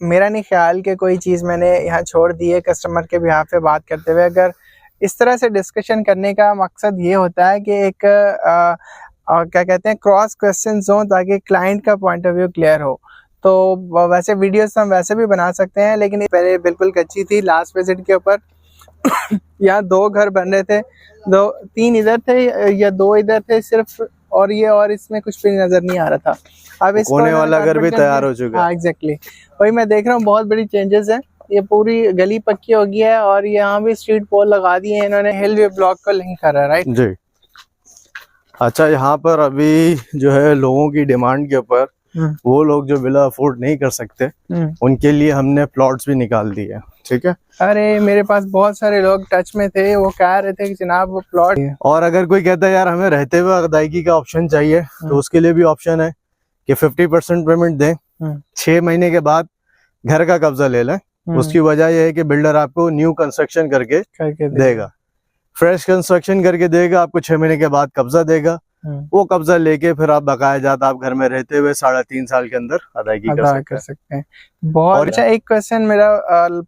मेरा नहीं ख्याल कि कोई चीज़ मैंने यहाँ छोड़ दी है कस्टमर के बिहाफ पे बात करते हुए। अगर इस तरह से डिस्कशन करने का मकसद ये होता है कि एक क्या कहते हैं क्रॉस क्वेश्चन हो, ताकि क्लाइंट का पॉइंट ऑफ व्यू क्लियर हो। तो वैसे वीडियोस हम वैसे भी बना सकते हैं, लेकिन पहले बिल्कुल कच्ची थी। लास्ट विजिट के ऊपर यहाँ 2 घर बन रहे थे, 3 इधर थे या 2 इधर थे सिर्फ, और ये और इसमें कुछ भी नजर नहीं आ रहा था। अब इसको कोने वाला घर भी तैयार हो चुका है। हाँ एग्जैक्टली, वही मैं देख रहा हूँ, बहुत बड़ी चेंजेस है। ये पूरी गली पक्की हो गई है और यहाँ भी स्ट्रीट पोल लगा दिए हैं इन्होंने, हिल वे ब्लॉक को लिंक कर रहा है, राइट जी। अच्छा, यहाँ पर अभी जो है लोगों की डिमांड के ऊपर वो लोग जो विला अफोर्ड नहीं कर सकते उनके लिए हमने प्लॉट्स भी निकाल दिए, ठीक है। अरे मेरे पास बहुत सारे लोग टच में थे, वो कह रहे थे कि जनाब वो प्लॉट। और अगर कोई कहता है यार हमें रहते हुए अदायगी का ऑप्शन चाहिए, तो उसके लिए भी ऑप्शन है कि 50% पेमेंट दें, 6 महीने के बाद घर का कब्जा ले लें। उसकी वजह यह है कि बिल्डर आपको न्यू कंस्ट्रक्शन करके देगा, फ्रेश कंस्ट्रक्शन करके देगा, आपको 6 महीने के बाद कब्जा देगा। वो कब्जा लेके फिर आप बकायदात आप घर में रहते हुए 3.5 साल के अंदर अदायगी कर सकते हैं। बहुत अच्छा। एक क्वेश्चन मेरा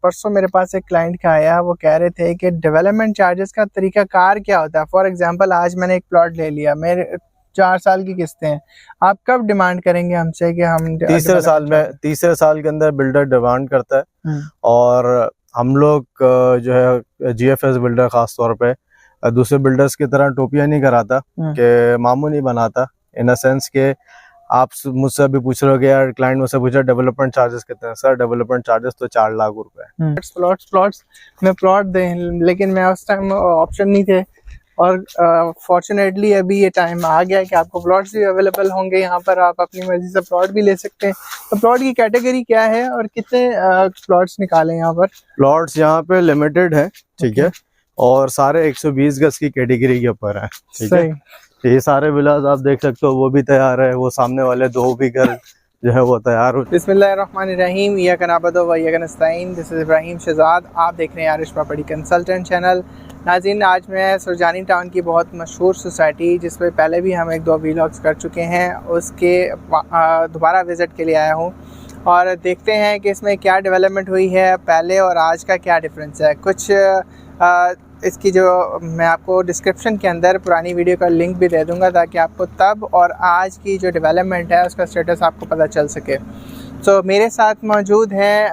परसों मेरे पास एक क्लाइंट का आया, वो कह रहे थे कि डेवलपमेंट चार्जेस का तरीका कार क्या होता है। फॉर एग्जांपल आज मैंने एक प्लॉट ले लिया, मेरे 4 साल की किस्तें हैं, आप कब डिमांड करेंगे हमसे कि हम तीसरे साल के अंदर बिल्डर डिमांड करता है। और हम लोग जो है GFS बिल्डर खास तौर पे दूसरे बिल्डर्स की तरह टोपियां नहीं कराता कि मामू नहीं बनाता, इन अ सेंस के आप मुझसे भी पूछ रहे हो यार, क्लाइंट मुझसे पूछा डेवलपमेंट चार्जेस कितने हैं। सर डेवलपमेंट चार्जेस तो 4 लाख रुपए। प्लॉट्स में प्लॉट दें, लेकिन मैं उस टाइम ऑप्शन नहीं थे, और फॉर्चुनेटली अभी ये टाइम आ गया है कि आपको प्लॉट्स भी अवेलेबल होंगे यहाँ पर, आप अपनी मर्जी से प्लॉट भी ले सकते हैं। तो प्लॉट की कैटेगरी क्या है और कितने प्लॉट्स निकालें यहाँ पर? प्लॉट्स यहाँ पे लिमिटेड है, ठीक है, और सारे 120 गज की कैटेगरी के ऊपर है, ठीक है। ये सारे विलास आप देख सकते हो, वो भी तैयार है, वो सामने वाले 2 भी घर जो है वो तैयार हो। बिस्मिल्लाहिर्रहमानिर्रहीम, इय्याका नअबुदु व इय्याका नस्तईन। दिस इज इब्राहिम शहजाद, आप देख रहे हैं आरिश प्रॉपर्टी कंसल्टेंट चैनल। नाज़रीन, आज मैं सुरजानी टाउन की बहुत मशहूर सोसाइटी, जिस पर पहले भी हम 1-2 व्लॉग्स कर चुके हैं, उसके दोबारा विज़िट के लिए आया हूँ, और देखते हैं कि इसमें क्या डेवलपमेंट हुई है, पहले और आज का क्या डिफरेंस है। कुछ इसकी जो मैं आपको डिस्क्रिप्शन के अंदर पुरानी वीडियो का लिंक भी दे दूंगा, ताकि आपको तब और आज की जो डेवलपमेंट है उसका स्टेटस आपको पता चल सके। तो मेरे साथ मौजूद हैं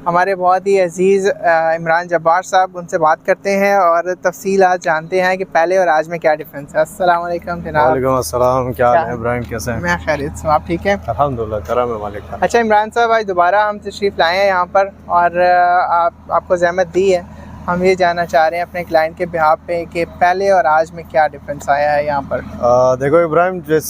हमारे बहुत ही अजीज़ इमरान जब्बार साहब, उनसे बात करते हैं और तफसीलात जानते हैं कि पहले और आज में क्या डिफरेंस है। अस्सलाम वालेकुम जनाब। वालेकुम अस्सलाम, क्या हाल है इब्राहिम, कैसे हैं? मैं खैरियत से हूँ, आप ठीक हैं? अल्हम्दुलिल्लाह, करम है मालिक का। अच्छा इमरान साहब, आज दोबारा हम तशरीफ़ लाए हैं यहाँ पर, और आपको ज़हमत दी है। हम ये जानना चाह रहे हैं अपने क्लाइंट के बिहाफ पे कि पहले और आज में क्या डिफरेंस आया है यहाँ पर। देखो इब्राहिम, जिस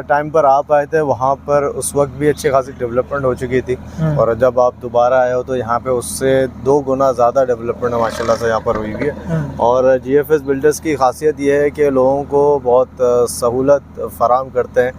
टाइम पर आप आए थे वहाँ पर उस वक्त भी अच्छी खासी डेवलपमेंट हो चुकी थी, और जब आप दोबारा आए हो तो यहाँ पे उससे 2 गुना ज़्यादा डेवलपमेंट माशाल्लाह से यहाँ पर हुई हुई है। और GFS बिल्डर्स की खासियत ये है कि लोगों को बहुत सहूलत फराम करते हैं,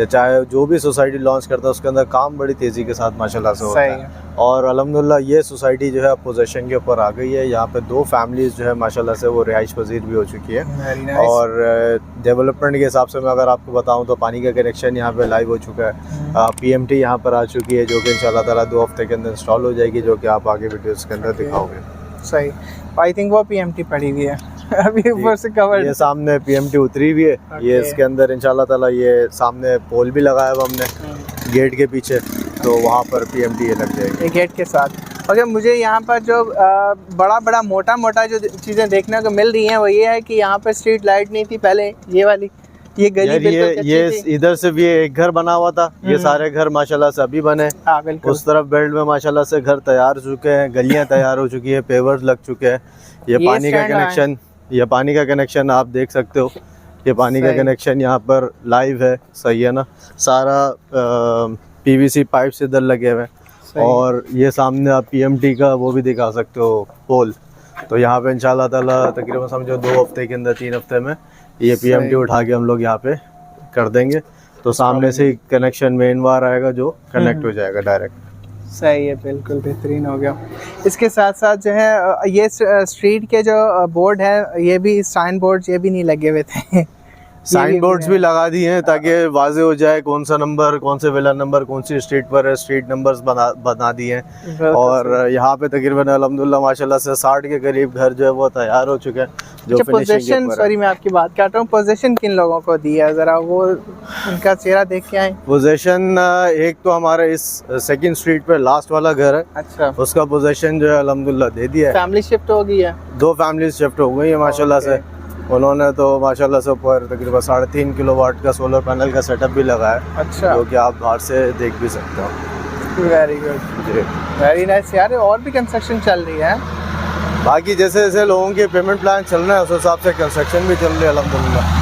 चाहे जो भी सोसाइटी लॉन्च करता है उसके अंदर काम बड़ी तेज़ी के साथ माशाल्लाह से होता है। और अल्हम्दुलिल्लाह ये सोसाइटी जो है पोजीशन के ऊपर आ गई है। यहाँ पे 2 फैमिलीज जो है माशाल्लाह से वो रिहाइश पजीर भी हो चुकी है। और डेवलपमेंट के हिसाब से मैं अगर आपको बताऊं तो पानी का कनेक्शन यहाँ पे लाइव हो चुका है। PMT यहाँ पर आ चुकी है, जो कि इंशाल्लाह ताला 2 हफ्ते के अंदर इंस्टॉल हो जाएगी, जो कि आप आगे वीडियोस के अंदर दिखाओगे। सही, आई थिंक वो PMT पड़ी हुई है अभी ऊपर से कवर। ये सामने PMT उतरी हुई है। ये इसके अंदर इंशाल्लाह ताला ये सामने पोल भी लगाया हुआ हमने गेट के पीछे, तो वहाँ पर PMT ये लग जाएगी गेट के साथ। और मुझे यहाँ पर जो बड़ा मोटा जो चीज़ें देखने को मिल रही हैं वो ये है कि यहाँ पर स्ट्रीट लाइट नहीं थी पहले, ये वाली ये गली ये इधर से भी एक घर बना हुआ था, ये सारे घर माशाल्लाह से अभी बने। उस तरफ बेल्ट में माशाल्लाह से घर तैयार हो चुके हैं, गलियां तैयार हो चुकी है, पेवर्स लग चुके हैं। ये पानी का कनेक्शन आप देख सकते हो, ये पानी का कनेक्शन यहाँ पर लाइव है, सही है ना। सारा PVC पाइप इधर लगे हुए हैं, और ये सामने आप PMT का वो भी दिखा सकते हो पोल। तो यहाँ पे इंशाल्लाह ताला तकरीबन समझो 2 हफ्ते के अंदर 3 हफ्ते में ये PMT उठा के हम लोग यहाँ पे कर देंगे, तो सामने से कनेक्शन मेन वायर आएगा जो कनेक्ट हो जाएगा डायरेक्ट। सही है, बिल्कुल बेहतरीन हो गया। इसके साथ साथ जो है ये स्ट्रीट के जो बोर्ड है, ये भी साइन बोर्ड ये भी नहीं लगे हुए थे साइन बोर्ड्स भी लगा दिए हैं ताकि वाजे हो जाए कौन सा नंबर, कौन से विला नंबर, कौन सी स्ट्रीट पर है, स्ट्रीट नंबर्स बना दिए हैं। और यहाँ पे तकरीबन अल्हम्दुलिल्लाह माशाल्लाह से 60 के करीब घर जो है वो तैयार हो चुके हैं। जो पोजीशन, सॉरी मैं आपकी बात काट रहा हूँ, पोजीशन किन लोगों को दी है, जरा वो उनका चेहरा देख के आए। पोजीशन एक तो हमारे इस सेकंड स्ट्रीट पे लास्ट वाला घर है, अच्छा, उसका पोजीशन जो है अल्हम्दुलिल्लाह दे दिया है। फैमिली शिफ्ट हो गई है, 2 फैमिली शिफ्ट हो गई है माशाल्लाह से। उन्होंने तो माशाल्लाह से ऊपर तकरीबन 3.5 किलोवाट का सोलर पैनल का सेटअप भी लगाया है। अच्छा, जो कि आप बाहर से देख भी सकते हो। वेरी गुड, वेरी नाइस यार। और भी कंस्ट्रक्शन चल रही है, बाकी जैसे जैसे लोगों के पेमेंट प्लान चल रहे हैं उस हिसाब से कंस्ट्रक्शन भी चल रही है अल्हम्दुलिल्लाह।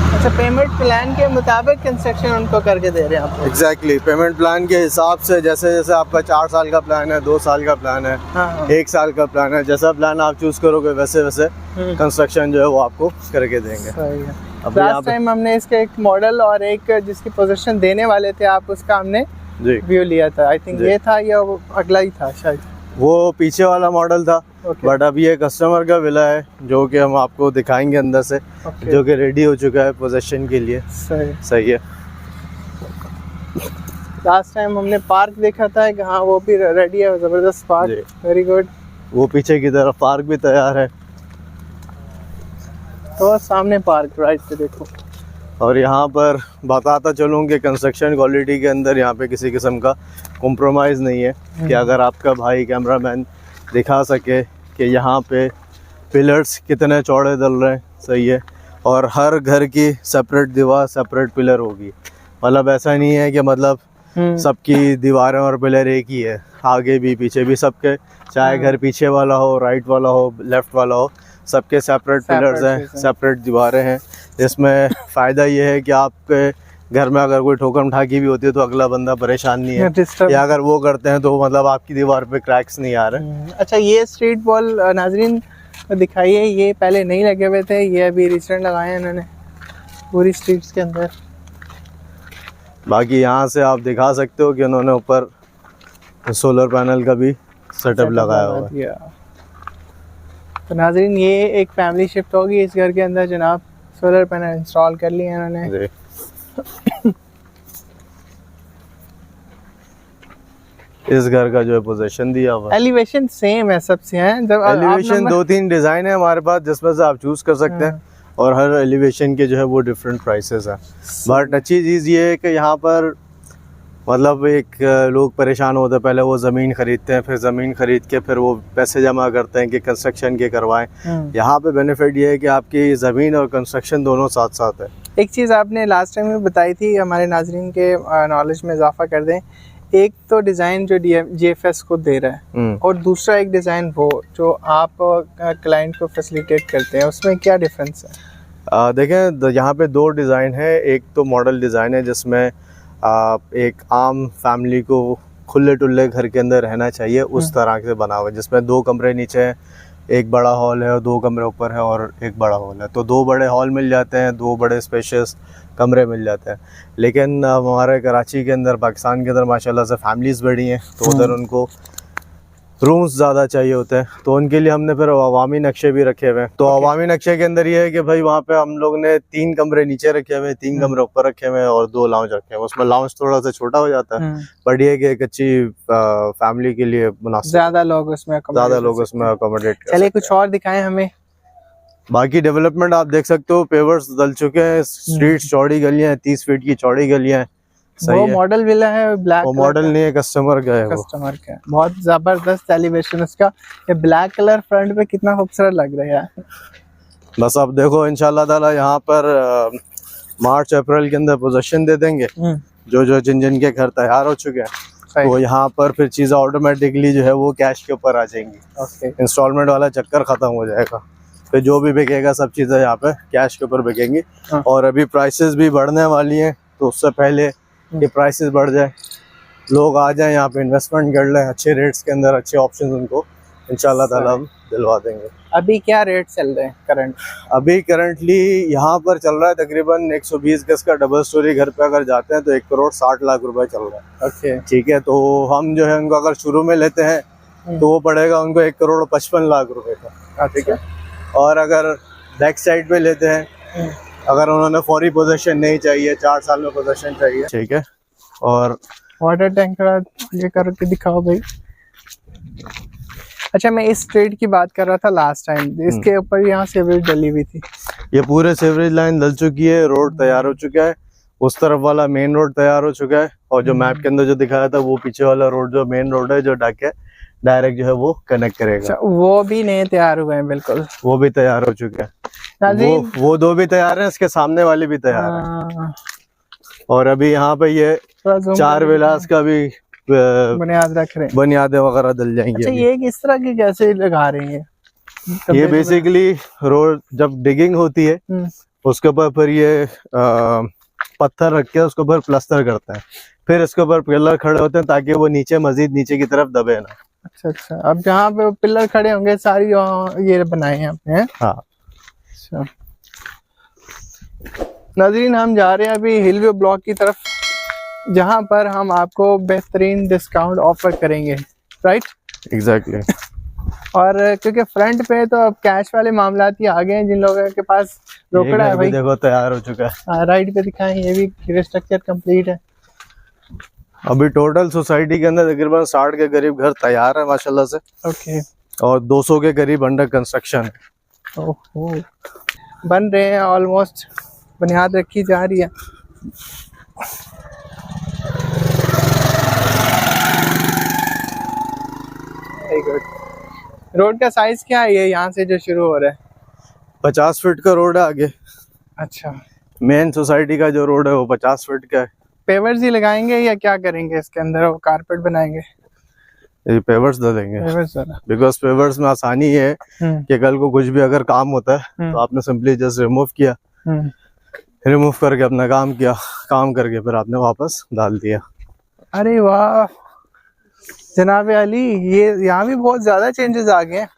अच्छा, पेमेंट प्लान के मुताबिक कंस्ट्रक्शन उनको करके दे रहे हैं आप? एग्जैक्टली, पेमेंट प्लान के हिसाब से जैसे जैसे आपका 4 साल का प्लान है, 2 साल का प्लान है, हाँ। 1 साल का प्लान है, जैसा प्लान आप चूज करोगे वैसे वैसे कंस्ट्रक्शन जो है वो आपको करके देंगे। सही है। लास्ट टाइम हमने इसका एक मॉडल और एक जिसकी पोजीशन देने वाले थे आप, उसका हमने व्यू लिया था। आई थिंक ये था या अगला ही था शायद, वो पीछे वाला मॉडल था। बट अब ये कस्टमर का विला है जो कि हम आपको दिखाएंगे अंदर से, जो कि रेडी हो चुका है पोजीशन के लिए। सही है। लास्ट टाइम हमने पार्क देखा था, हाँ वो भी रेडी है, जबरदस्त पार्क, वेरी गुड। वो पीछे की तरफ पार्क भी तैयार है, तो सामने पार्क राइट पे देखो। और यहाँ पर बताता चलूँ कि कंस्ट्रक्शन क्वालिटी के अंदर यहाँ पे किसी किस्म का कॉम्प्रोमाइज़ नहीं है कि अगर आपका भाई कैमरामैन दिखा सके कि यहाँ पे पिलर्स कितने चौड़े डल रहे हैं। सही है। और हर घर की सेपरेट दीवार, सेपरेट पिलर होगी। मतलब ऐसा नहीं है कि मतलब सबकी दीवारें और पिलर एक ही है, आगे भी पीछे भी सबके, चाहे घर पीछे वाला हो, राइट वाला हो, लेफ्ट वाला हो, सबके सेपरेट पिलर्स हैं, सेपरेट दीवारें हैं। इसमें फ़ायदा ये है कि आपके घर में अगर कोई ठोकर ठाकी भी होती है तो अगला बंदा परेशान नहीं है, या अगर वो करते हैं तो मतलब आपकी दीवार पे क्रैक्स नहीं आ रहे। अच्छा, ये स्ट्रीट वॉल नाजरीन दिखाइए, ये पहले नहीं लगे हुए थे, ये अभी रिसेंट लगाए हैं इन्होंने पूरी स्ट्रीट्स के अंदर। बाकी यहाँ से आप दिखा सकते हो कि उन्होंने ऊपर सोलर पैनल का भी सेटअप लगाया हुआ है। तो नाजरीन ये एक फैमिली शिफ्ट होगी इस घर के अंदर जनाब, सोलर पैनल इंस्टॉल कर लिए इन्होंने। इस घर का जो है पोजीशन दिया हुआ, एलिवेशन सेम है सबसे हैं। जब एलिवेशन 2-3 डिजाइन है हमारे पास जिसमें से आप चूज कर सकते हैं, और हर एलिवेशन के जो है वो डिफरेंट प्राइसेस हैं। बट अच्छी चीज़ ये है कि यहाँ पर मतलब एक लोग परेशान होते हैं, पहले वो ज़मीन खरीदते हैं, फिर ज़मीन खरीद के फिर वो पैसे जमा करते हैं कि कंस्ट्रक्शन के करवाएं। यहाँ पे बेनिफिट ये है कि आपकी ज़मीन और कंस्ट्रक्शन दोनों साथ साथ है। एक चीज़ आपने लास्ट टाइम में बताई थी, हमारे नाजरीन के नॉलेज में इजाफा कर दें। एक तो डिज़ाइन जो GFS को दे रहा है, और दूसरा एक डिज़ाइन वो जो आप क्लाइंट को फैसिलिटेट करते हैं, उसमें क्या डिफरेंस है? देखें, यहाँ पे 2 डिज़ाइन है। एक तो मॉडल डिज़ाइन है जिसमें एक आम फैमिली को खुले टुल्ले घर के अंदर रहना चाहिए उस तरह से बना हुआ है, जिसमें 2 कमरे नीचे हैं, एक बड़ा हॉल है और 2 कमरे ऊपर है और एक बड़ा हॉल है। तो 2 बड़े हॉल मिल जाते हैं, 2 बड़े स्पेशियस कमरे मिल जाते हैं। लेकिन हमारे कराची के अंदर, पाकिस्तान के अंदर माशाल्लाह से फैमिलीज़ बड़ी हैं, तो उधर उनको रूम्स ज़्यादा चाहिए होते हैं, तो उनके लिए हमने फिर अवामी नक्शे भी रखे हुए हैं। तो अवामी नक्शे के अंदर ये है कि भाई वहाँ पे हम लोग ने 3 कमरे नीचे रखे हुए हैं, 3 कमरे ऊपर रखे हुए हैं और 2 लाउंज रखे हैं। उसमें लाउंज थोड़ा सा छोटा हो जाता है, बट ये कि एक अच्छी फैमिली के लिए मुनासिब, ज़्यादा लोग उसमें अकोमोडेट। चलिए कुछ और दिखाएं हमें। बाकी डेवलपमेंट आप देख सकते हो, पेवर्स डल चुके हैं, स्ट्रीट चौड़ी गलियां हैं, 30 फीट की चौड़ी गलियां हैं। वो मॉडल विला है, ब्लैक, वो मॉडल नहीं है, कस्टमर का है, कस्टमर का। बहुत जबरदस्त एलिवेशन उसका, ये ब्लैक कलर फ्रंट पे कितना खूबसूरत लग रहा है। बस अब देखो इंशाल्लाह ताला यहाँ पर मार्च अप्रैल के अंदर पोजीशन दे देंगे, जो जिन के घर तैयार हो चुके हैं, तो यहाँ पर फिर चीज़ें ऑटोमेटिकली जो है वो कैश के ऊपर आ जाएंगी। इंस्टॉलमेंट वाला चक्कर खत्म हो जाएगा, फिर जो भी बिकेगा सब चीज़ें यहाँ पे कैश के ऊपर बिकेंगी। और अभी प्राइसेस भी बढ़ने वाली हैं, तो उससे पहले ये प्राइसेस बढ़ जाए, लोग आ जाएं यहाँ पे इन्वेस्टमेंट कर लें, अच्छे रेट्स के अंदर अच्छे ऑप्शंस उनको इंशाल्लाह ताला हम दिलवा देंगे। अभी क्या रेट चल रहे हैं करंट? अभी करंटली यहाँ पर चल रहा है तकरीबन 120 गज का डबल स्टोरी घर पे अगर जाते हैं तो 1 करोड़ 60 लाख रुपए चल रहा है। ओके, ठीक है। तो हम जो है उनको अगर शुरू में लेते हैं तो वो पड़ेगा उनको 1 करोड़ 55 लाख रुपए का। ठीक है। और अगर बैक साइड पे लेते हैं अगर उन्होंने फौरी पोजीशन नहीं चाहिए, 4 साल में पोजीशन चाहिए, ठीक है। और वाटर टैंकर ये करके दिखाओ भाई। अच्छा, मैं इस स्ट्रीट की बात कर रहा था लास्ट टाइम, इसके ऊपर यहाँ सीवरेज डली हुई थी। ये पूरे सीवरेज लाइन डल चुकी है, रोड तैयार हो चुका है, उस तरफ वाला मेन रोड तैयार हो चुका है, और जो मैप के अंदर जो दिखाया था वो पीछे वाला रोड जो मेन रोड है जो डायरेक्ट जो है वो कनेक्ट करेगा। अच्छा, वो भी नए तैयार हुए हैं, बिल्कुल वो भी तैयार हो चुके हैं। वो 2 भी तैयार हैं, इसके सामने वाले भी तैयार हैं। और अभी यहाँ पे ये 4 विलास का भी बुनियाद रख रहे हैं, बुनियादें वगैरह डल जाएंगी। अच्छा, ये किस तरह की कैसे लगा रहे हैं? ये बेसिकली रोड जब डिगिंग होती है उसके ऊपर फिर ये पत्थर रख के उसके ऊपर प्लास्टर करते हैं, फिर इसके ऊपर पिलर खड़े होते हैं ताकि वो मजीद नीचे की तरफ दबे ना। अच्छा, अब जहाँ पे पिलर खड़े होंगे सारी ये बनाए हैं आपने? हाँ। अच्छा नाज़रीन, हम जा रहे हैं अभी हिल व्यू ब्लॉक की तरफ, जहाँ पर हम आपको बेहतरीन डिस्काउंट ऑफर करेंगे, राइट? एग्जैक्टली। और क्योंकि फ्रंट पे तो अब कैश वाले मामलात ही आ गए हैं, जिन लोगों के पास रोकड़ा है भाई। देखो तैयार हो चुका है। राइट पे दिखाएं, ये भी स्ट्रक्चर कंप्लीट है। अभी टोटल सोसाइटी के अंदर तकरीबन 60 के करीब घर तैयार है माशाल्लाह से। ओके। और 200 के करीब अंडर कंस्ट्रक्शन है। ओहो, बन रहे हैं, ऑलमोस्ट बुनियाद रखी जा रही है। Very good. रोड का साइज क्या है ये यहाँ से जो शुरू हो रहा है? 50 फीट का रोड है आगे। अच्छा, मेन सोसाइटी का जो रोड है वो 50 फीट का है। पेवर्स ही लगाएंगे या क्या करेंगे इसके अंदर? वो कारपेट बनाएंगे? ये पेवर्स डालेंगे, बिकॉज पेवर्स में आसानी है कि कल को कुछ भी अगर काम होता है तो आपने सिंपली जस्ट रिमूव किया, रिमूव करके अपना काम किया, काम करके फिर आपने वापस डाल दिया। अरे वाह जनाब अली, ये यहाँ भी बहुत ज्यादा चेंजेस आ गए हैं।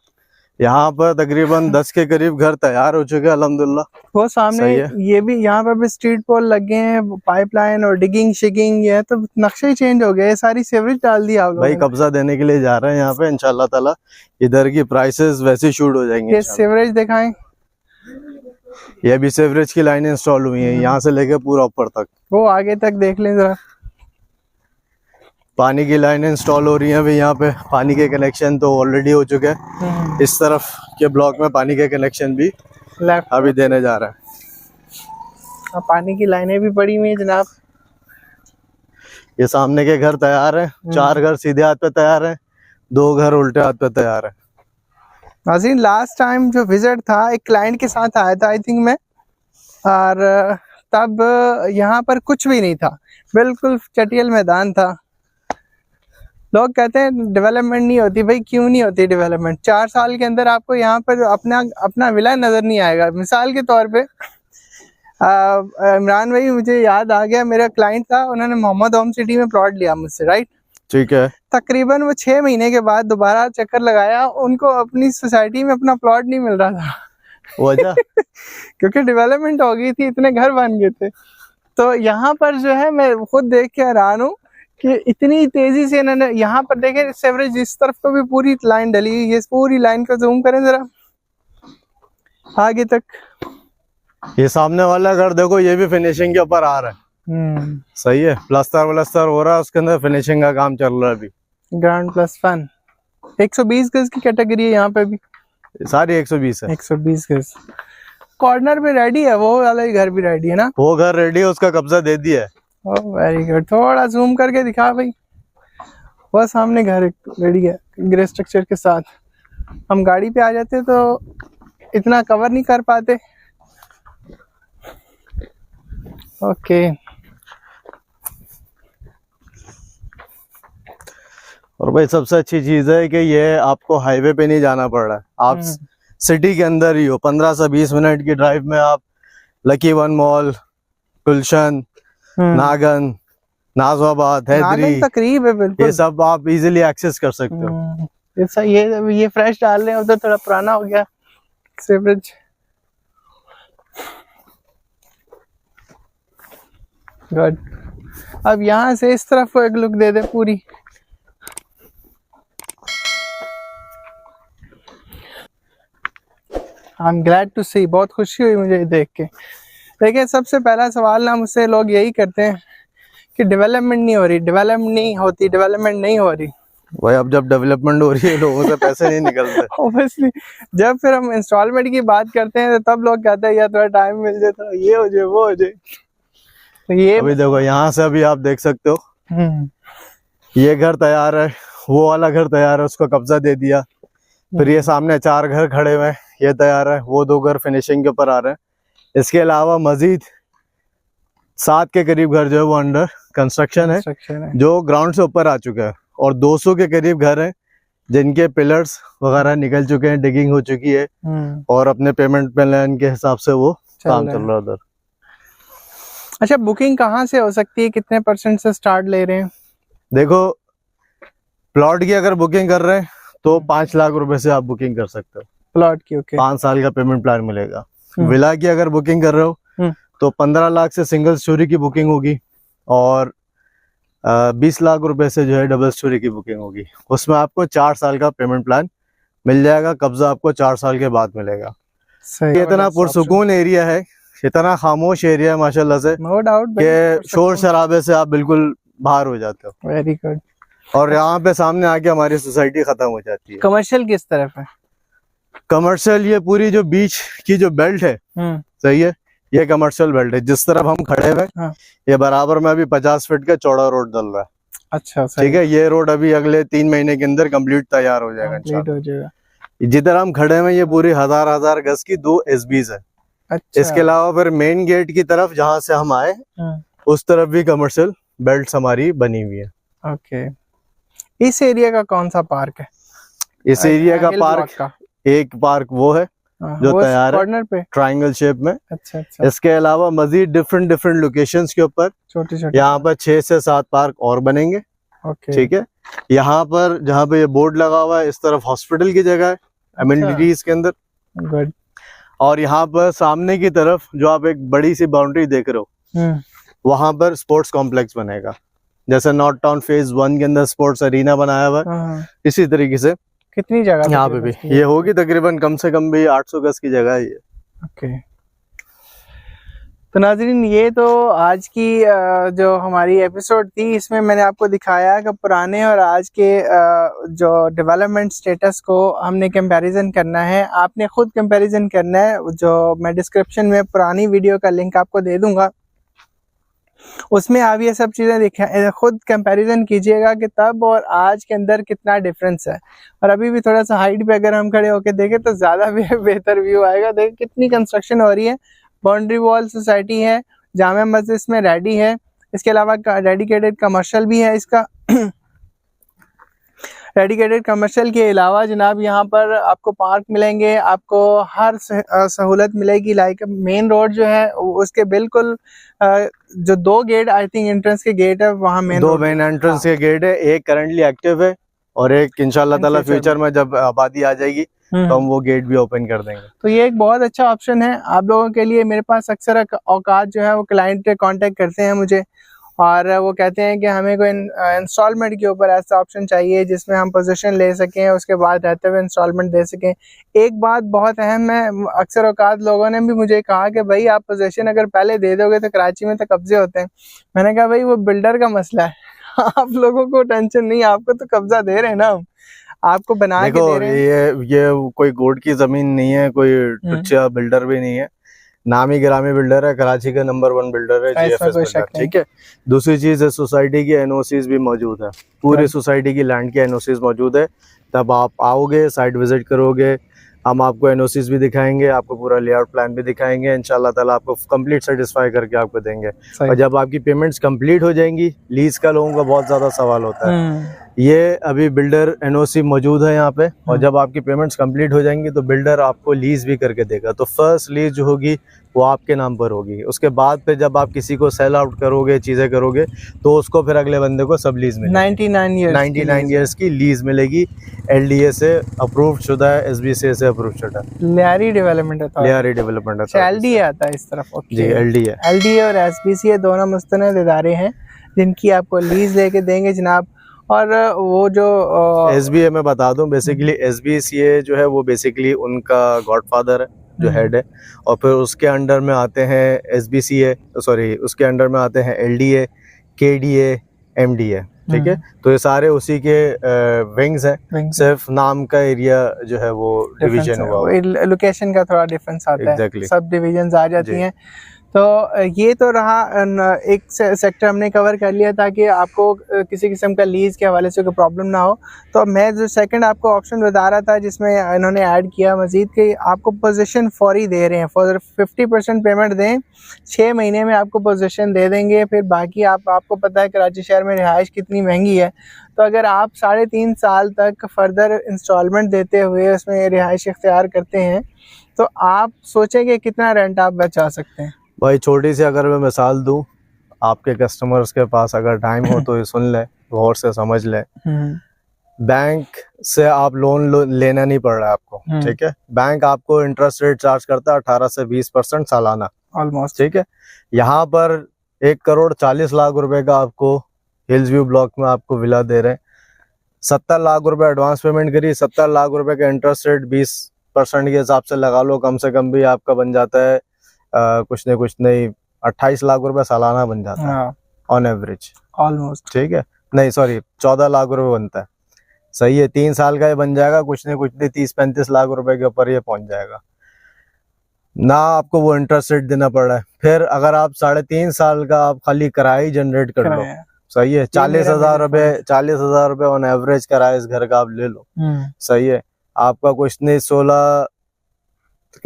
यहाँ पर तकरीबन 10 के करीब घर तैयार हो चुके हैं अल्हम्दुलिल्लाह। वो सामने ये भी यहाँ पर भी स्ट्रीट पोल लगे हैं, पाइपलाइन और डिगिंग शिगिंग, ये तो नक्शा ही चेंज हो गया, ये सारी सीवरेज डाल दी आप लोगों ने। भाई कब्जा देने के लिए जा रहे हैं यहाँ पे, इंशाल्लाह ताला इधर की प्राइसेस वैसे शूट हो जाएंगे। ये सीवरेज दिखाएं, ये भी सीवरेज की लाइन इंस्टॉल हुई है यहाँ से लेके पूरा ऊपर तक। वो आगे तक देख लें जरा, पानी की लाइन इंस्टॉल हो रही है अभी यहाँ पे। पानी के कनेक्शन तो ऑलरेडी हो चुके हैं, इस तरफ के ब्लॉक में पानी के कनेक्शन भी अभी देने जा रहा है। पानी की लाइनें भी पड़ी हुई है जनाब। ये सामने के घर तैयार है, 4 घर सीधे हाथ पे तैयार है, 2 घर उल्टे हाथ पे तैयार है। नाज़रीन, लास्ट टाइम जो विजिट था एक क्लाइंट के साथ आया था आई थिंक मैं, और तब यहाँ पर कुछ भी नहीं था, बिल्कुल चटियल मैदान था। लोग कहते हैं डेवलपमेंट नहीं होती, भाई क्यों नहीं होती डेवलपमेंट? 4 साल के अंदर आपको यहाँ पर अपना विला नजर नहीं आएगा। मिसाल के तौर पे इमरान भाई, मुझे याद आ गया, मेरा क्लाइंट था, उन्होंने मोहम्मद ओम सिटी में प्लॉट लिया मुझसे, राइट? ठीक है। तकरीबन वो 6 महीने के बाद दोबारा चक्कर लगाया, उनको अपनी सोसाइटी में अपना प्लॉट नहीं मिल रहा था। वजह क्योंकि डेवलपमेंट हो गई थी, इतने घर बन गए थे। तो यहाँ पर जो है मैं खुद देख के हैरान हूँ कि इतनी तेजी से इन्होंने यहाँ पर देखे सेवरेज, इस तरफ को भी पूरी लाइन डली, ये पूरी लाइन को जूम करें जरा आगे तक। ये सामने वाला घर देखो, ये भी फिनिशिंग के ऊपर आ रहा है। सही है, प्लास्टर हो रहा है, उसके अंदर फिनिशिंग का काम चल रहा है अभी। ग्राउंड प्लस फन 120 गज की कैटेगरी है यहाँ पे भी, सारी 120 है। 120 गज। कॉर्नर पे रेडी है, वो वाला ही घर भी रेडी है ना? वो घर रेडी है, उसका कब्जा दे दिया है। वेरी गुड, थोड़ा जूम करके दिखा भाई। वो सामने घर रेडी है ग्रे स्ट्रक्चर के साथ। हम गाड़ी पे आ जाते तो इतना कवर नहीं कर पाते। ओके। और भाई सबसे अच्छी चीज है कि ये आपको हाईवे पे नहीं जाना पड़ रहा है, आप सिटी के अंदर ही हो। 15 से 20 मिनट की ड्राइव में आप लकी वन मॉल, गुलशन, नागन, नाजवाबाद, हैदरी, तकरीब है बिल्कुल, ये सब आप इजीली एक्सेस कर सकते हो। ये फ्रेश डाल रहे हैं, उधर थोड़ा पुराना हो गया सीवरेज। गुड। अब यहाँ से इस तरफ को एक लुक दे दे पूरी। आई एम ग्लैड टू सी, बहुत खुशी हुई मुझे देख के। देखिए सबसे पहला सवाल ना मुझसे लोग यही करते हैं कि डेवलपमेंट नहीं हो रही, डेवलपमेंट नहीं हो रही। भाई अब जब डेवलपमेंट हो रही है लोगों से पैसे नहीं निकलते। ऑब्वियसली जब फिर हम इंस्टॉलमेंट की बात करते हैं तो तब लोग कहते हैं यार थोड़ा टाइम मिल जाए, थोड़ा ये हो जाए वो हो जाए। तो ये अभी देखो यहाँ से अभी आप देख सकते हो, ये घर तैयार है, वो वाला घर तैयार है, उसको कब्जा दे दिया। फिर ये सामने 4 घर खड़े हुए हैं, ये तैयार है, वो 2 घर फिनिशिंग के ऊपर आ रहे हैं। इसके अलावा मजीद 7 के करीब घर जो है वो अंडर कंस्ट्रक्शन है, जो ग्राउंड से ऊपर आ चुका है। और 200 के करीब घर हैं जिनके पिलर्स वगैरह निकल चुके हैं, डिगिंग हो चुकी है और अपने पेमेंट प्लान के हिसाब से वो काम चल रहा है उधर। अच्छा, बुकिंग कहाँ से हो सकती है, कितने % से स्टार्ट ले रहे हैं? देखो प्लॉट की अगर बुकिंग कर रहे हैं तो 5 लाख रुपए से आप बुकिंग कर सकते हो प्लॉट की। ओके, 5 साल का पेमेंट प्लान मिलेगा। विला की अगर बुकिंग कर रहे हो तो 15 लाख से सिंगल स्टोरी की बुकिंग होगी और 20 लाख रुपए से जो है डबल स्टोरी की बुकिंग होगी। उसमें आपको 4 साल का पेमेंट प्लान मिल जाएगा, कब्जा आपको 4 साल के बाद मिलेगा। ये इतना पुरसुकून एरिया है, इतना खामोश एरिया है माशाल्लाह से, नो डाउट कि शोर शराबे से आप बिल्कुल बाहर हो जाते हो। Very good. और यहाँ पे सामने आके हमारी सोसाइटी खत्म हो जाती है। कमर्शियल किस तरफ है? कमर्शियल ये पूरी जो बीच की जो बेल्ट है, सही है, ये कमर्शियल बेल्ट है। जिस तरफ हम खड़े हुए ये बराबर में अभी 50 फीट का चौड़ा रोड डल रहा है। अच्छा, ठीक है, ये रोड अभी अगले 3 महीने के अंदर कंप्लीट तैयार हो जाएगा। जिधर हम खड़े हैं ये पूरी हजार गज की 2 SBs है। अच्छा। इसके अलावा फिर मेन गेट की तरफ जहाँ से हम आए उस तरफ भी कमर्शियल बेल्ट हमारी बनी हुई है। ओके, इस एरिया का कौन सा पार्क है? इस एरिया का पार्क एक पार्क वो है जो तैयार है पे ट्रायंगल शेप में। अच्छा। इसके अलावा मजीद डिफरेंट लोकेशंस के ऊपर छोटे यहाँ पर 6 से 7 पार्क और बनेंगे। ठीक है, यहाँ पर जहाँ पे ये बोर्ड लगा हुआ है इस तरफ हॉस्पिटल की जगह है, एमिनिटीज के अंदर। गुड। और यहाँ पर सामने की तरफ जो आप एक बड़ी सी बाउंड्री देख रहे हो वहां पर स्पोर्ट्स कॉम्प्लेक्स बनेगा। जैसे नॉर्थ टाउन फेज 1 के अंदर स्पोर्ट्स अरीना बनाया हुआ है, इसी तरीके से कितनी जगह यहाँ पे भी ये होगी, तकरीबन कम से कम भी 800 गज की जगह है ये। ओके, तो नाज़रीन ये तो आज की जो हमारी एपिसोड थी, इसमें मैंने आपको दिखाया कि पुराने और आज के जो डेवलपमेंट स्टेटस को हमने कंपैरिजन करना है। आपने खुद कंपैरिजन करना है, जो मैं डिस्क्रिप्शन में पुरानी वीडियो का लिंक आपको दे दूंगा, उसमें आप ये सब चीज़ें देखें, खुद कंपैरिजन कीजिएगा कि तब और आज के अंदर कितना डिफरेंस है। और अभी भी थोड़ा सा हाइट पे अगर हम खड़े होकर देखें तो ज़्यादा बेहतर व्यू आएगा। देखिए कितनी कंस्ट्रक्शन हो रही है, बाउंड्री वॉल सोसाइटी है, जामा मस्जिद में रेडी है, इसके अलावा डेडिकेटेड कमर्शियल भी है। इसका डेडिकेटेड कमर्शियल के अलावा जनाब यहाँ पर आपको पार्क मिलेंगे, आपको हर सहूलत मिलेगी। लाइक मेन रोड जो है उसके बिल्कुल जो 2 गेट आई थिंक एंट्रेंस के गेट है, वहाँ मेन 2 मेन एंट्रेंस के गेट है, एक करंटली एक्टिव है और एक इंशाल्लाह ताला फ्यूचर में जब आबादी आ जाएगी तो हम वो गेट भी ओपन कर देंगे। तो ये एक बहुत अच्छा ऑप्शन है आप लोगों के लिए। मेरे पास अक्सर औकात जो है वो क्लाइंट कांटेक्ट करते हैं मुझे और वो कहते हैं कि हमें कोई इंस्टॉलमेंट के ऊपर ऐसा ऑप्शन चाहिए जिसमें हम पोजीशन ले सकें, उसके बाद रहते हुए इंस्टॉलमेंट दे सकें। एक बात बहुत अहम है, अक्सर औकात लोगों ने भी मुझे कहा कि भाई आप पोजीशन अगर पहले दे दोगे तो कराची में तो कब्जे होते हैं। मैंने कहा भाई वो बिल्डर का मसला है आप लोगों को टेंशन नहीं, आपको तो कब्जा दे रहे हैं ना, हम आपको बना के दे रहे हैं। ये कोई गोड की जमीन नहीं है, कोई टुच्चा बिल्डर भी नहीं है, नामी गिरामी बिल्डर है, कराची का नंबर 1 बिल्डर है, GFS बिल्डर। ठीक है, दूसरी चीज है सोसाइटी की NOCs भी मौजूद है, पूरी सोसाइटी की लैंड की NOCs मौजूद है। तब आप आओगे, साइट विजिट करोगे, हम आपको NOCs भी दिखाएंगे, आपको पूरा लेआउट प्लान भी दिखाएंगे, इंशाल्लाह ताला आपको कंप्लीट सेटिस्फाई करके आपको देंगे। और जब आपकी पेमेंट्स कंप्लीट हो जाएंगी, लीज का लोगों का बहुत ज्यादा सवाल होता है, ये अभी बिल्डर NOC मौजूद है यहाँ पे, और जब आपकी पेमेंट्स कंप्लीट हो जाएंगी तो बिल्डर आपको लीज भी करके देगा। तो फर्स्ट लीज जो होगी वो आपके नाम पर होगी, उसके बाद फिर जब आप किसी को सेल आउट करोगे, चीजें करोगे, तो उसको फिर अगले बंदे को सब लीज मिलेगी। 99 ईयर्स की लीज मिलेगी, LDA से अप्रूव शुदा है, SBCA से अप्रूव शुदा है, लियारी डेवलपमेंट LDA आता है इस तरफ। जी, LDA और SBCA दोनों मुस्तनद इदारे हैं जिनकी आपको लीज लेके देंगे जनाब। और वो जो SBA मैं बता दूं, बेसिकली SBCA जो है वो बेसिकली उनका गॉडफादर है, जो हेड है, और फिर उसके अंडर में आते हैं SBCA, सॉरी उसके अंडर में आते हैं LDA, KDA, MDA, ठीक है। तो ये सारे उसी के विंग्स हैं, सिर्फ नाम का एरिया जो है वो डिवीजन हुआ, लोकेशन का थोड़ा डिफरेंस आता है, सब डिविजन्स आ जाती हैं। तो ये तो रहा एक सेक्टर हमने कवर कर लिया ताकि आपको किसी किस्म का लीज के हवाले से कोई प्रॉब्लम ना हो। तो मैं जो सेकंड आपको ऑप्शन बता रहा था जिसमें इन्होंने ऐड किया मजीद कि आपको पोजीशन फौरी दे रहे हैं, फॉर 50% पेमेंट दें, 6 महीने में आपको पोजीशन दे देंगे, फिर बाकी आपको पता है कराची शहर में रिहाइश कितनी महंगी है। तो अगर आप 3.5 साल तक फर्दर इंस्टॉलमेंट देते हुए उसमें रिहाइश इख्तियार करते हैं तो आप सोचेंगे कितना रेंट आप बचा सकते हैं। भाई छोटी सी अगर मैं मिसाल दूं, आपके कस्टमर्स के पास अगर टाइम हो तो ये सुन ले, गौर से समझ ले। बैंक से आप लोन लेना नहीं पड़ रहा है आपको, ठीक है। बैंक आपको इंटरेस्ट रेट चार्ज करता है 18 से 20% सालाना ऑलमोस्ट, ठीक है। यहाँ पर 1,40,00,000 रुपए का आपको हिल्स व्यू ब्लॉक में आपको विला दे रहे हैं। 70 लाख रुपए एडवांस पेमेंट करिए, 70 लाख रुपए का इंटरेस्ट रेट 20% के हिसाब से लगा लो, कम से कम भी आपका बन जाता है कुछ नहीं 28 लाख रुपए सालाना बन जाता है ऑन एवरेज ऑलमोस्ट, ठीक है। नहीं सॉरी 14 लाख रुपए बनता है, सही है। 3 साल का ये बन जाएगा, कुछ नहीं 30-35 लाख रुपए के ऊपर ये पहुंच जाएगा ना, आपको वो इंटरेस्ट रेट देना पड़ रहा है। फिर अगर आप 3.5 साल का आप खाली किराया जनरेट कर लो, सही है, 40,000 रुपए ऑन एवरेज किराया इस घर का आप ले लो, सही है। आपका कुछ नहीं 16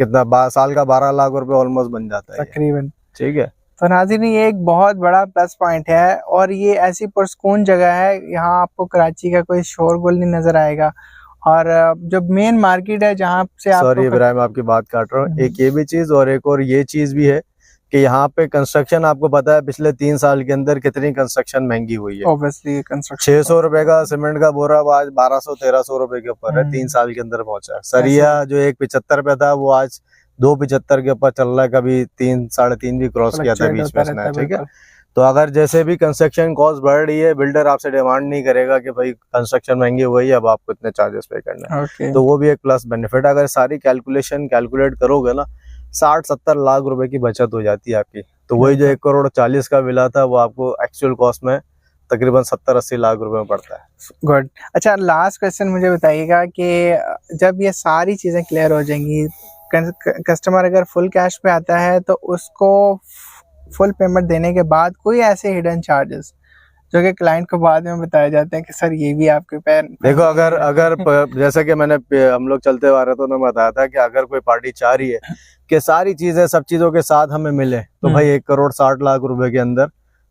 कितना साल का 12 लाख रुपए ऑलमोस्ट बन जाता है तकरीबन, ठीक है। तो नाज़रीन ये एक बहुत बड़ा प्लस पॉइंट है और ये ऐसी पुरसकून जगह है, यहाँ आपको कराची का कोई शोरगुल नहीं नजर आएगा। और जो मेन मार्केट है जहाँ से आप, सॉरी इब्राहिम आपकी बात काट रहा हूँ, एक ये भी चीज और एक और ये चीज भी है कि यहाँ पे कंस्ट्रक्शन आपको पता है पिछले 3 साल के अंदर कितनी कंस्ट्रक्शन महंगी हुई है। ऑब्वियसली कंस्ट्रक्शन 600 रुपए का सीमेंट का बोरा आज 1200-1300 रुपए के ऊपर है, 3 साल के अंदर पहुंचा है। सरिया जो 1.75 पे था वो आज 2.75 के ऊपर चल रहा है, कभी 3-3.5 भी क्रॉस किया था बीच में, ठीक है। तो अगर जैसे भी कंस्ट्रक्शन कॉस्ट बढ़ रही है, बिल्डर आपसे डिमांड नहीं करेगा कि भाई कंस्ट्रक्शन महंगी हुई है अब आपको इतने चार्जेस पे करना है, तो वो भी एक प्लस बेनिफिट। अगर सारी कैलकुलेट करोगे ना 60-70 लाख रुपए की बचत हो जाती है आपकी। तो वही जो 1,40,00,000 का विला था वो आपको एक्चुअल कॉस्ट में तकरीबन 70-80 लाख रुपए में पड़ता है। गुड। अच्छा लास्ट क्वेश्चन मुझे बताइएगा कि जब ये सारी चीजें क्लियर हो जाएंगी, कस्टमर अगर फुल कैश पे आता है तो उसको फुल पेमेंट देने के बाद कोई ऐसे हिडन चार्जेस जो कि क्लाइंट को बाद में बताए जाते हैं कि सर ये भी आपके पैर, देखो अगर जैसे कि हम लोग चलते हुए आ रहे थे, उन्होंने बताया था कि अगर कोई पार्टी चाह रही है कि सारी चीजें सब चीजों के साथ हमें मिले तो भाई 1,60,00,000 रुपए के अंदर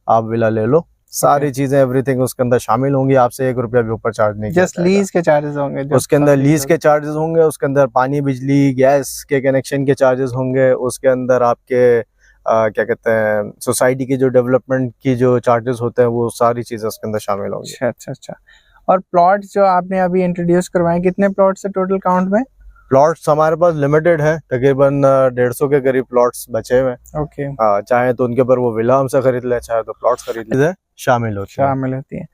आप विला ले लो, सारी चीजें एवरीथिंग उसके अंदर शामिल होंगी, आपसे 1 रुपया भी ऊपर चार्ज नहीं, जस्ट लीज के चार्जेस होंगे, उसके अंदर लीज के चार्जेस होंगे, उसके अंदर पानी बिजली गैस के कनेक्शन के चार्जेस होंगे, उसके अंदर आपके क्या कहते हैं सोसाइटी की जो डेवलपमेंट की जो चार्जेस होते हैं वो सारी चीजें उसके अंदर शामिल होंगी। अच्छा। और प्लॉट जो आपने अभी इंट्रोड्यूस करवाए, कितने प्लॉट्स है टोटल काउंट में? प्लॉट्स हमारे पास लिमिटेड है, तकरीबन 150 के करीब प्लॉट्स बचे हुए हैं। ओके। चाहे तो उनके ऊपर वो विला हमसे खरीद ले, चाहे तो प्लॉट्स खरीद ले, शामिल होती है।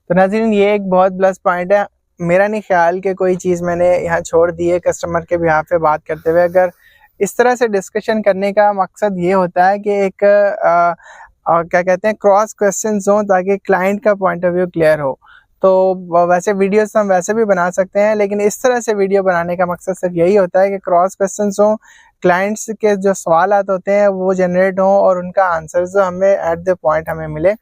तो नाज़रीन ये एक बहुत प्लस पॉइंट है। मेरा नहीं ख्याल कि कोई चीज़ मैंने यहाँ छोड़ दी है कस्टमर के बिहाफ पे बात करते हुए। अगर इस तरह से डिस्कशन करने का मकसद ये होता है कि एक क्या कहते हैं क्रॉस क्वेश्चंस हो ताकि क्लाइंट का पॉइंट ऑफ व्यू क्लियर हो। तो वैसे वीडियोस हम वैसे भी बना सकते हैं, लेकिन इस तरह से वीडियो बनाने का मकसद सिर्फ यही होता है कि क्रॉस क्वेश्चंस हो, क्लाइंट्स के जो सवालात होते हैं वो जनरेट हो और उनका आंसर जो हमें एट द पॉइंट हमें मिले।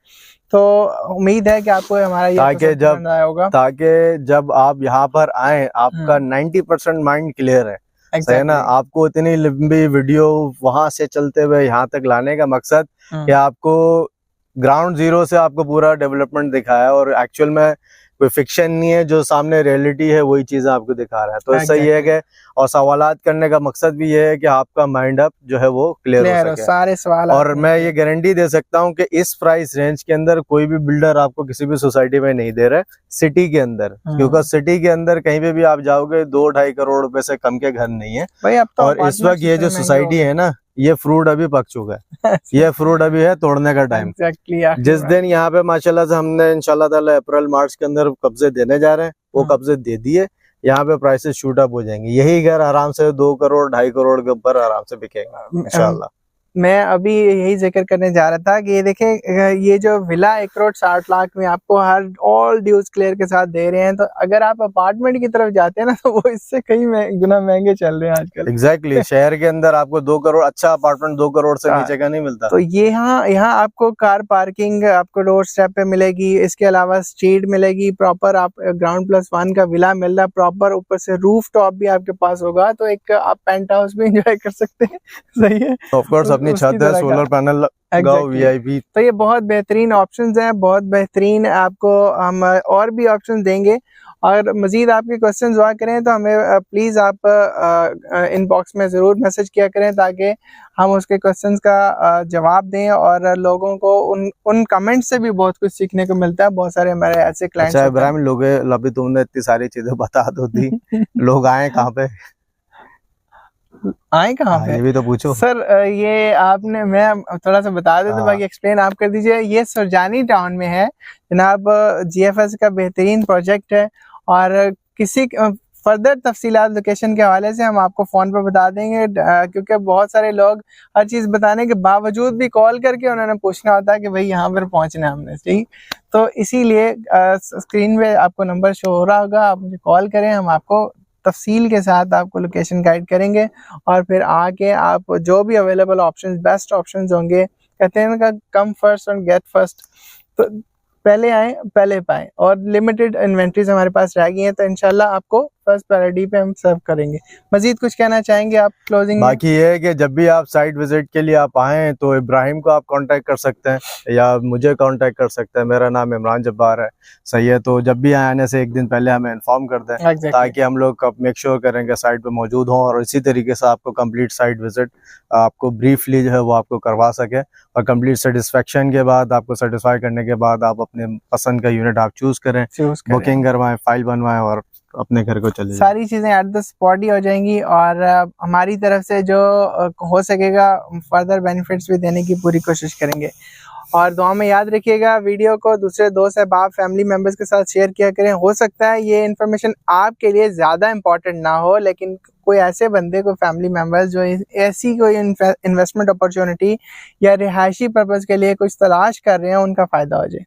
तो उम्मीद है कि आपको हमारा ये पसंद आया होगा, ताकि जब आप यहाँ पर आए आपका 90% माइंड क्लियर है। exactly. है ना, आपको इतनी लंबी वीडियो वहां से चलते हुए यहाँ तक लाने का मकसद कि आपको ग्राउंड जीरो से आपको पूरा डेवलपमेंट दिखाया और एक्चुअल में कोई फिक्शन नहीं है, जो सामने रियलिटी है वही चीजें आपको दिखा रहा है। तो इससे ये है कि और सवालात करने का मकसद भी ये है कि आपका माइंड अप जो है वो क्लियर हो सके, सारे सवाल। और मैं ये गारंटी दे सकता हूँ कि इस प्राइस रेंज के अंदर कोई भी बिल्डर आपको किसी भी सोसाइटी में नहीं दे रहा है सिटी के अंदर, क्योंकि सिटी के अंदर कहीं पे भी आप जाओगे 2-2.5 करोड़ रुपए से कम के घर नहीं है भाई। अब तो और इस वक्त ये जो सोसाइटी है ना, ये फ्रूट अभी पक चुका है ये फ्रूट अभी है तोड़ने का टाइम। जिस दिन यहाँ पे माशाल्लाह से हमने इंशाल्लाह ताला अप्रैल मार्च के अंदर कब्जे देने जा रहे हैं, वो कब्जे दे दिए। यहाँ पे प्राइसेस शूट अप हो जाएंगे। यही घर आराम से 2 करोड़ 2.5 करोड़ के ऊपर आराम से बिकेगा इंशाल्लाह। मैं अभी यही जिक्र करने जा रहा था कि ये देखें, ये जो विला 1 करोड़ 60 लाख में आपको हर ऑल ड्यूज क्लियर के साथ दे रहे हैं, तो अगर आप अपार्टमेंट की तरफ जाते हैं ना तो वो इससे कई गुना महंगे चल रहे हैं आजकल। एग्जैक्टली शहर के अंदर आपको 2 करोड़ अच्छा अपार्टमेंट 2 करोड़ से नीचे का नहीं मिलता। तो ये यहाँ आपको कार पार्किंग आपको डोर स्टेप पे मिलेगी, इसके अलावा स्ट्रीट मिलेगी प्रॉपर, आप ग्राउंड+1 का विला मिल रहा प्रॉपर, ऊपर से रूफ टॉप भी आपके पास होगा, तो एक आप पेंट हाउस भी एंजॉय कर सकते हैं। सही है, ऑफ कोर्स अपनी छत है, सोलर पैनल लगाओ, वीआईपी। तो ये बहुत बेहतरीन ऑप्शंस हैं, बहुत बेहतरीन आपको हम और भी ऑप्शंस देंगे। और मजीद आपके क्वेश्चंस हुआ करें तो हमें प्लीज़ आप इनबॉक्स में ज़रूर मैसेज किया करें, ताकि हम उसके क्वेश्चंस का जवाब दें। और लोगों को उन कमेंट्स से भी बहुत कुछ सीखने को मिलता है। बहुत सारे हमारे ऐसे क्लाइंट्स। अच्छा इब्राहिम, लोग अभी तुमने इतनी सारी चीजें बता दो दी, लोग आए कहाँ पे, आए कहाँ पे, ये भी तो पूछो सर। ये आपने, मैं थोड़ा सा बता देता हूँ, बाकी एक्सप्लेन आप कर दीजिए। ये सुरजानी टाउन में है जनाब, जीएफएस का बेहतरीन प्रोजेक्ट है। और किसी फर्दर तफसीलात लोकेशन के हवाले से हम आपको फ़ोन पे बता देंगे, क्योंकि बहुत सारे लोग हर चीज़ बताने के बावजूद भी कॉल करके उन्होंने पूछना होता है कि भाई यहाँ पर पहुँचना है हमने, ठीक। तो इसीलिए स्क्रीन पे आपको नंबर शो हो रहा होगा, आप मुझे कॉल करें, हम आपको तफसील के साथ आपको लोकेशन गाइड करेंगे। और फिर आके आप जो भी अवेलेबल ऑप्शंस, बेस्ट ऑप्शंस होंगे, कहते हैं ना कम फर्स्ट और गेट फर्स्ट, तो पहले आए पहले पाएं। और लिमिटेड इन्वेंट्रीज हमारे पास रह गई हैं, तो इंशाल्लाह आपको फर्स्ट प्रायोरिटी पे हम सर्व करेंगे। मजीद कुछ कहना चाहेंगे आप क्लोजिंग? बाकी ये है कि जब भी आप साइट विजिट के लिए आप आए तो इब्राहिम को आप कांटेक्ट कर सकते हैं या मुझे कांटेक्ट कर सकते हैं। मेरा नाम इमरान जब्बार है, सही है। तो जब भी आने से एक दिन पहले हमें इन्फॉर्म कर दें, ताकि हम लोग मेक श्योर करें कि साइट पे मौजूद हों, और इसी तरीके से आपको कंप्लीट साइट विजिट आपको ब्रीफली जो है वो आपको करवा सके। और कंप्लीट सेटिस्फेक्शन के बाद, आपको सेटिस्फाई करने के बाद आप अपने पसंद का यूनिट आप चूज करें, बुकिंग करवाएं, फाइल बनवाएं और अपने घर को चले। सारी चीजें एट द स्पॉट ही हो जाएंगी। और हमारी तरफ से जो हो सकेगा फर्दर बेनिफिट्स भी देने की पूरी कोशिश करेंगे। और दुआ में याद रखिएगा, वीडियो को दूसरे दोस्त अहबाब फैमिली मेम्बर्स के साथ शेयर किया करें। हो सकता है ये इन्फॉर्मेशन आपके लिए ज़्यादा इम्पोर्टेंट ना हो, लेकिन कोई ऐसे बंदे को, फैमिली मेम्बर्स जो ऐसी कोई इन्वेस्टमेंट अपॉर्चुनिटी या रिहायशी पर्पज़ के लिए कुछ तलाश कर रहे हैं, उनका फ़ायदा हो जाए।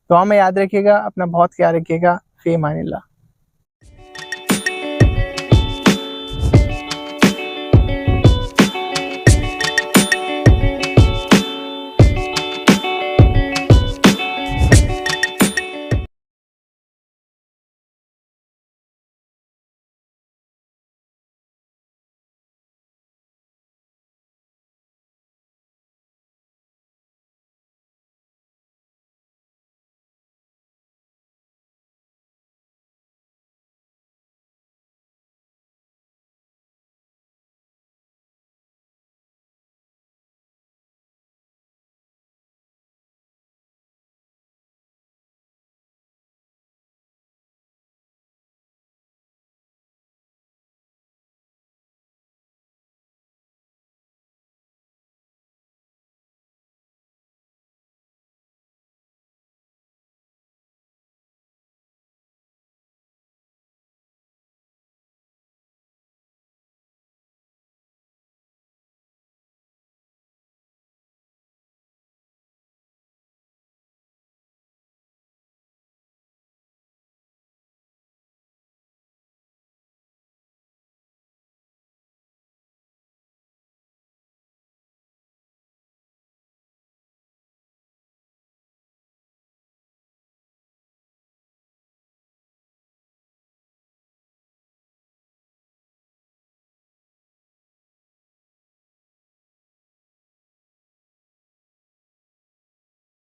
दुआ में याद रखिएगा, अपना बहुत ख्याल रखिएगा। फ़ी अमानिल्लाह।